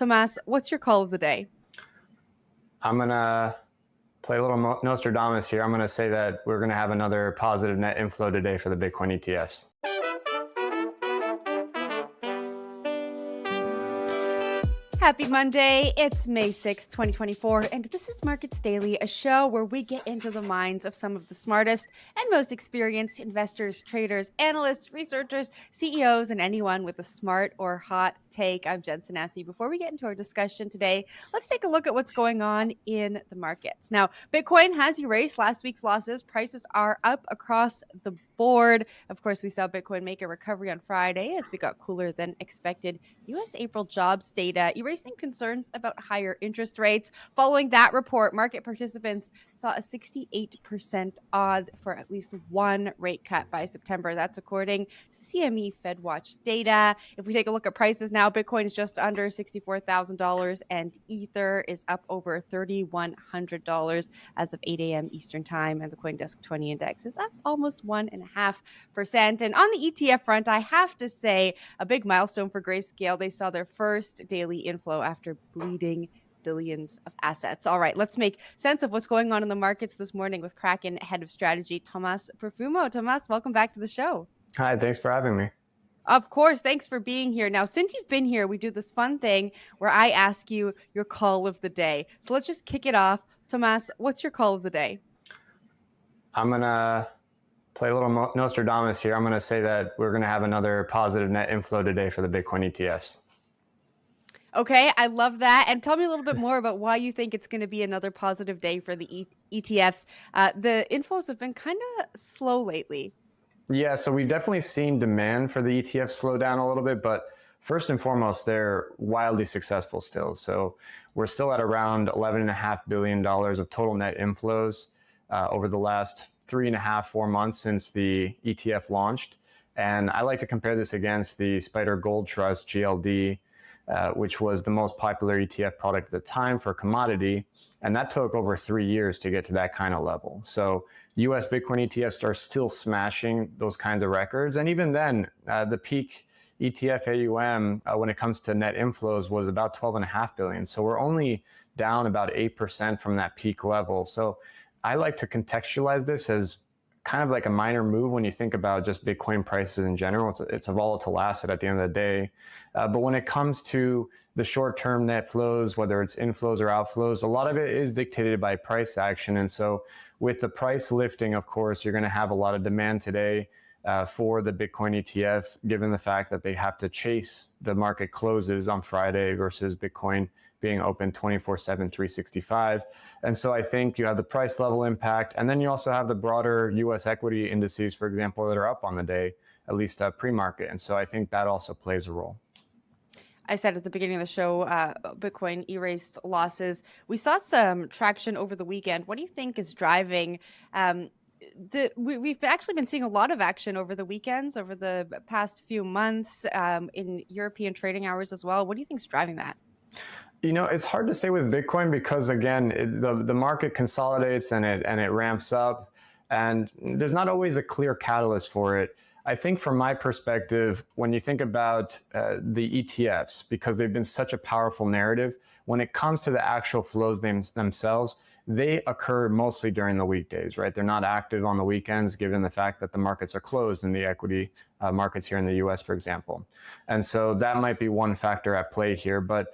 Tomas, what's your call of the day? I'm going to play a little Nostradamus here. I'm going to say that we're going to have another positive net inflow today for the Bitcoin ETFs. Happy Monday. It's May 6th, 2024, and this is Markets Daily, a show where we get into the minds of some of the smartest and most experienced investors, traders, analysts, researchers, CEOs, and anyone with a smart or hot take. I'm Jen Sanasi. Before we get into our discussion today, let's take a look at what's going on in the markets. Now, Bitcoin has erased last week's losses. Prices are up across the board. Of course, we saw Bitcoin make a recovery on Friday as we got cooler than expected U.S. April jobs data, erasing concerns about higher interest rates. Following that report, market participants saw a 68% odd for at least one rate cut by September. That's according to CME FedWatch data. If we take a look at prices now, Bitcoin is just under $64,000 and Ether is up over $3,100 as of 8 a.m. Eastern time. And the CoinDesk 20 index is up almost 1.5%. And on the ETF front, I have to say a big milestone for Grayscale. They saw their first daily inflow after bleeding billions of assets. All right, let's make sense of what's going on in the markets this morning with Kraken head of strategy, Tomas Perfumo. Tomas, welcome back to the show. Hi, thanks for having me. Of course, thanks for being here. Now, since you've been here, we do this fun thing where I ask you your call of the day. So let's just kick it off. Tomas, what's your call of the day? I'm going to play a little Nostradamus here. I'm going to say that we're going to have another positive net inflow today for the Bitcoin ETFs. Okay, I love that. And tell me a little bit more about why you think it's going to be another positive day for the ETFs. The inflows have been kind of slow lately. Yeah, so we've definitely seen demand for the ETFs slow down a little bit, but first and foremost, they're wildly successful still. So we're still at around $11.5 billion of total net inflows over the last 3.5-4 months since the ETF launched. And I like to compare this against the Spider Gold Trust GLD, which was the most popular ETF product at the time for commodity. And that took over 3 years to get to that kind of level. So US Bitcoin ETFs are still smashing those kinds of records. And even then, the peak ETF AUM, when it comes to net inflows, was about 12.5 billion. So we're only down about 8% from that peak level. So I like to contextualize this as kind of like a minor move when you think about just Bitcoin prices in general. It's a volatile asset at the end of the day. But when it comes to the short-term net flows, whether it's inflows or outflows, a lot of it is dictated by price action. And so with the price lifting, of course, you're going to have a lot of demand today for the Bitcoin ETF, given the fact that they have to chase the market closes on Friday versus Bitcoin being open 24/7, 365. And so I think you have the price level impact, and then you also have the broader US equity indices, for example, that are up on the day, at least pre-market. And so I think that also plays a role. I said at the beginning of the show, Bitcoin erased losses. We saw some traction over the weekend. What do you think is driving we've actually been seeing a lot of action over the weekends, over the past few months in European trading hours as well. What do you think is driving that? You know, it's hard to say with Bitcoin because, again, the market consolidates and it ramps up, and there's not always a clear catalyst for it. I think from my perspective, when you think about the ETFs, because they've been such a powerful narrative, when it comes to the actual flows themselves, they occur mostly during the weekdays, right? They're not active on the weekends, given the fact that the markets are closed in the equity markets here in the US, for example. And so that might be one factor at play here. But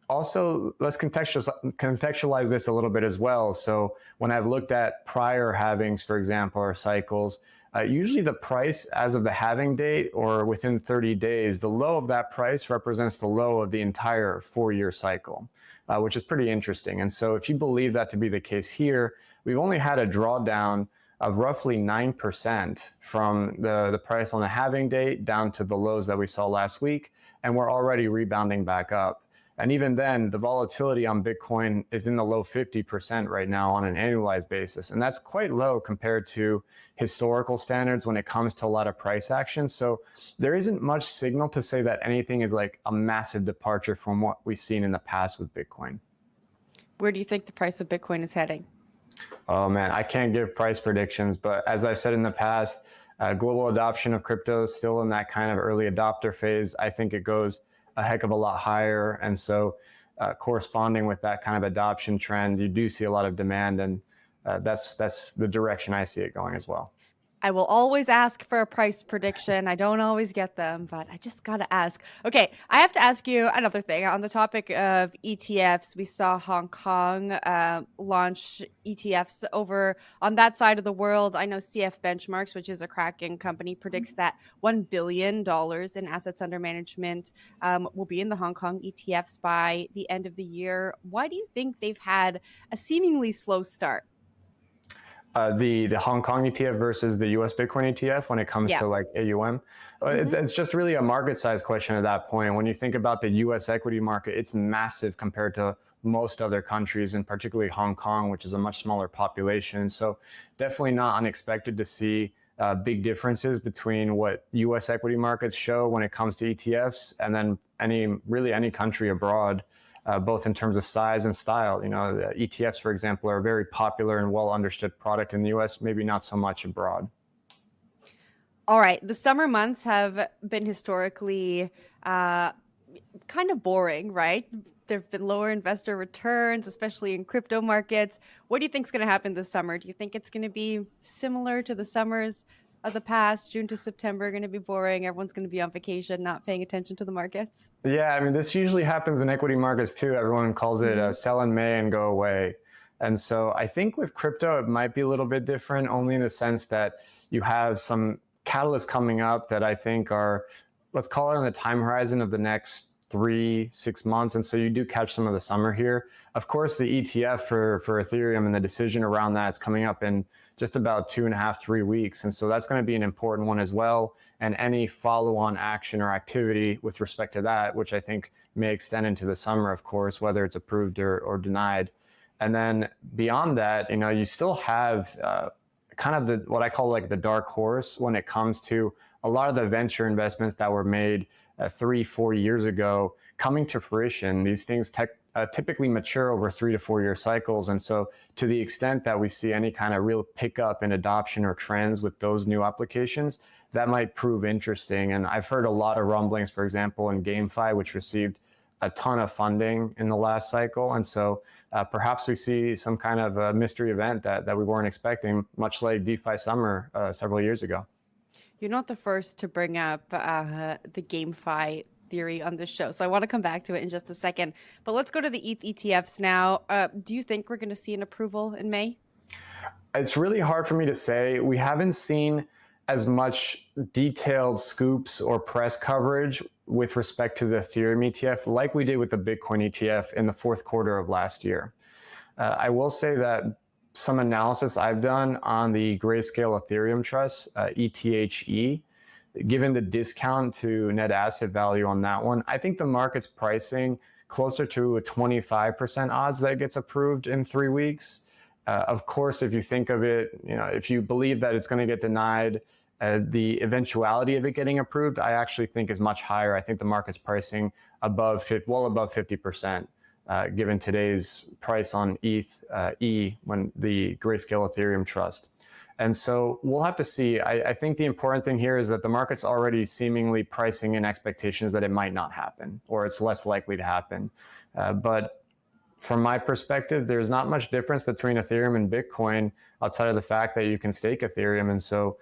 also, let's contextualize this a little bit as well. So when I've looked at prior halvings, for example, or cycles, usually the price as of the halving date or within 30 days, the low of that price represents the low of the entire 4-year cycle, which is pretty interesting. And so if you believe that to be the case here, we've only had a drawdown of roughly 9% from the price on the halving date down to the lows that we saw last week, and we're already rebounding back up. And even then, the volatility on Bitcoin is in the low 50% right now on an annualized basis. And that's quite low compared to historical standards when it comes to a lot of price action. So there isn't much signal to say that anything is like a massive departure from what we've seen in the past with Bitcoin. Where do you think the price of Bitcoin is heading? Oh man, I can't give price predictions, but as I've said in the past, global adoption of crypto is still in that kind of early adopter phase. I think it goes a heck of a lot higher. And so corresponding with that kind of adoption trend, you do see a lot of demand, and that's the direction I see it going as well. I will always ask for a price prediction. I don't always get them, but I just got to ask. Okay, I have to ask you another thing. On the topic of ETFs, we saw Hong Kong launch ETFs over on that side of the world. I know CF Benchmarks, which is a Kraken company, predicts that $1 billion in assets under management will be in the Hong Kong ETFs by the end of the year. Why do you think they've had a seemingly slow start? The Hong Kong ETF versus the US Bitcoin ETF when it comes Yeah. to like AUM. It's just really a market size question at that point. When you think about the US equity market, it's massive compared to most other countries, and particularly Hong Kong, which is a much smaller population. So definitely not unexpected to see big differences between what US equity markets show when it comes to ETFs and then any country abroad. Both in terms of size and style. You know, the ETFs, for example, are a very popular and well understood product in the US, maybe not so much abroad. All right. The summer months have been historically kind of boring, right? There have been lower investor returns, especially in crypto markets. What do you think is going to happen this summer? Do you think it's going to be similar to the summers of the past? June to September going to be boring. Everyone's going to be on vacation, not paying attention to the markets. Yeah, I mean, this usually happens in equity markets too. Everyone calls it sell in May and go away. And so I think with crypto, it might be a little bit different, only in the sense that you have some catalysts coming up that I think are, let's call it on the time horizon of the next 3-6 months. And so you do catch some of the summer here. Of course, the ETF for Ethereum and the decision around that is coming up in just about 2.5-3 weeks. And so that's going to be an important one as well. And any follow-on action or activity with respect to that, which I think may extend into the summer, of course, whether it's approved or denied. And then beyond that, you know, you still have kind of what I call like the dark horse when it comes to a lot of the venture investments that were made 3-4 years ago coming to fruition. These things typically mature over 3 to 4 year cycles. And so to the extent that we see any kind of real pickup in adoption or trends with those new applications, that might prove interesting. And I've heard a lot of rumblings, for example, in GameFi, which received a ton of funding in the last cycle. And so perhaps we see some kind of a mystery event that we weren't expecting, much like DeFi summer several years ago. You're not the first to bring up the GameFi theory on this show, so I want to come back to it in just a second. But let's go to the ETH ETFs now. Do you think we're going to see an approval in May? It's really hard for me to say. We haven't seen as much detailed scoops or press coverage with respect to the Ethereum ETF like we did with the Bitcoin ETF in the fourth quarter of last year. I will say that some analysis I've done on the Grayscale Ethereum Trust, ETHE, given the discount to net asset value on that one, I think the market's pricing closer to a 25% odds that it gets approved in 3 weeks. Of course, if you think of it, you know, if you believe that it's going to get denied, the eventuality of it getting approved, I actually think is much higher. I think the market's pricing well above 50%. Given today's price on ETH when the Grayscale Ethereum Trust. And so we'll have to see. I think the important thing here is that the market's already seemingly pricing in expectations that it might not happen, or it's less likely to happen. But from my perspective, there's not much difference between Ethereum and Bitcoin outside of the fact that you can stake Ethereum. And so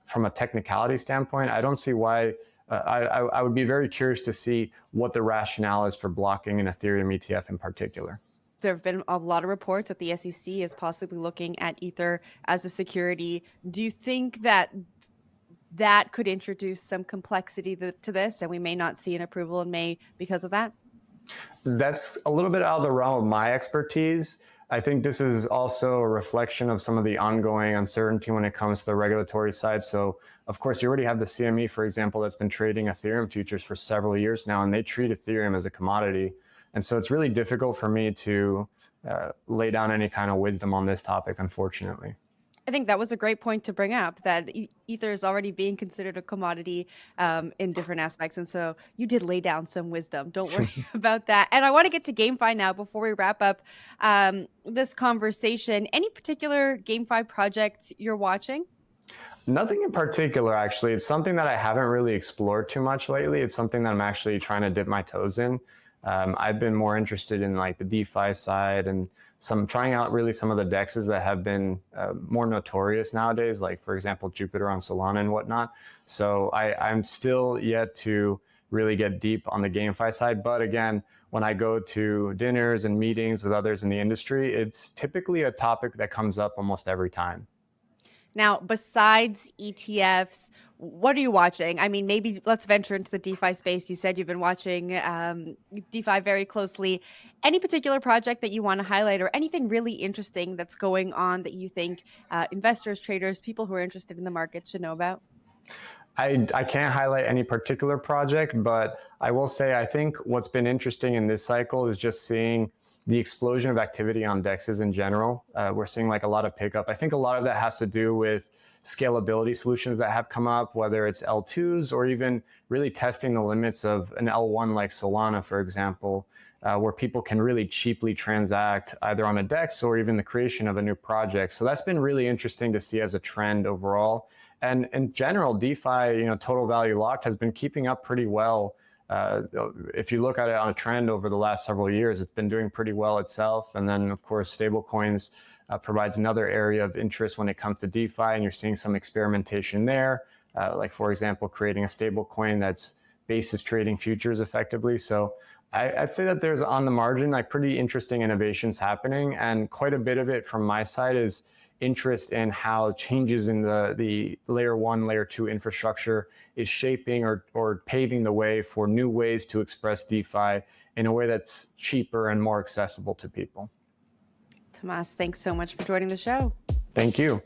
from a technicality standpoint, I don't see why. I would be very curious to see what the rationale is for blocking an Ethereum ETF in particular. There have been a lot of reports that the SEC is possibly looking at Ether as a security. Do you think that could introduce some complexity to this, and we may not see an approval in May because of that? That's a little bit out of the realm of my expertise. I think this is also a reflection of some of the ongoing uncertainty when it comes to the regulatory side. So, of course, you already have the CME, for example, that's been trading Ethereum futures for several years now, and they treat Ethereum as a commodity. And so it's really difficult for me to lay down any kind of wisdom on this topic, unfortunately. I think that was a great point to bring up, that Ether is already being considered a commodity in different aspects. And so you did lay down some wisdom. Don't worry about that. And I want to get to GameFi now before we wrap up this conversation. Any particular GameFi project you're watching? Nothing in particular, actually. It's something that I haven't really explored too much lately. It's something that I'm actually trying to dip my toes in. I've been more interested in like the DeFi side and trying out really some of the dexes that have been more notorious nowadays, like for example, Jupiter on Solana and whatnot. So I'm still yet to really get deep on the GameFi side. But again, when I go to dinners and meetings with others in the industry, it's typically a topic that comes up almost every time. Now, besides ETFs, what are you watching? I mean, maybe let's venture into the DeFi space. You said you've been watching DeFi very closely. Any particular project that you want to highlight, or anything really interesting that's going on that you think investors, traders, people who are interested in the market should know about? I can't highlight any particular project, but I will say I think what's been interesting in this cycle is just seeing the explosion of activity on DEXs in general. We're seeing like a lot of pickup. I think a lot of that has to do with scalability solutions that have come up, whether it's L2s or even really testing the limits of an L1 like Solana, for example, where people can really cheaply transact either on a DEX or even the creation of a new project. So that's been really interesting to see as a trend overall. And in general, DeFi, total value locked has been keeping up pretty well. If you look at it on a trend over the last several years, it's been doing pretty well itself. And then, of course, stablecoins provides another area of interest when it comes to DeFi, and you're seeing some experimentation there. Like, for example, creating a stablecoin that's basis trading futures effectively. So I'd say that there's on the margin like pretty interesting innovations happening, and quite a bit of it from my side is interest in how changes in the layer 1, layer 2 infrastructure is shaping or paving the way for new ways to express DeFi in a way that's cheaper and more accessible to people. Tomas, thanks so much for joining the show. Thank you.